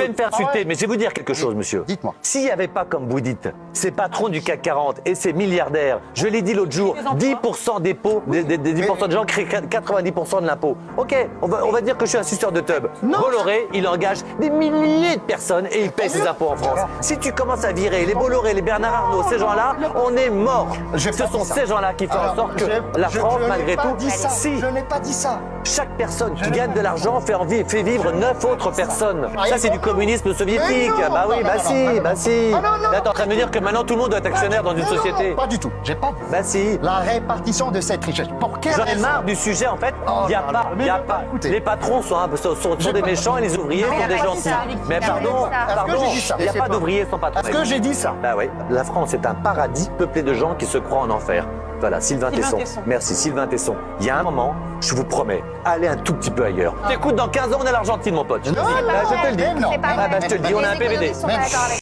allez me faire insulter, mais je vais vous dire quelque chose, monsieur. Dites-moi. S'il n'y avait pas, comme vous dites, ces patrons du CAC 40 et ces milliardaires, je l'ai dit l'autre jour, 10% d'impôts, des 10% de gens créent 90% de l'impôt. Ok, on va dire que je suis un suceur de tub. Bolloré, il engage des milliers de personnes et il paie ses impôts en France. Si tu commences à virer les Bolloré, les Bernard Arnault, ces gens-là, on est mort. Ce sont ces gens-là qui font en sorte que la France, malgré tout, si Je n'ai pas dit ça. chaque personne qui gagne de l'argent fait vivre 9 autres personnes. Ça, c'est du communisme soviétique. Bah oui, bah si. Là, t'es en train de me dire que maintenant tout le monde doit être actionnaire dans une société. Non, pas du tout. J'ai pas dit Bah si. la répartition de cette richesse. Pour quelle J'en ai raison? marre du sujet, en fait. Il n'y a pas. Écoutez. Les patrons sont des méchants et les ouvriers sont des gentils. Mais pardon, j'ai dit ça? il n'y a pas d'ouvriers sans patron. Est-ce que j'ai dit ça? Bah oui, la France est un paradis peuplé de gens qui se croient en enfer. Voilà, Sylvain Tesson. Merci, Sylvain Tesson. Il y a un moment, je vous promets, allez un tout petit peu ailleurs. T'écoutes, dans 15 ans, on est à l'Argentine, mon pote. Je te le dis. Non, Je te le dis. non. Je te le dis, on a un PVD.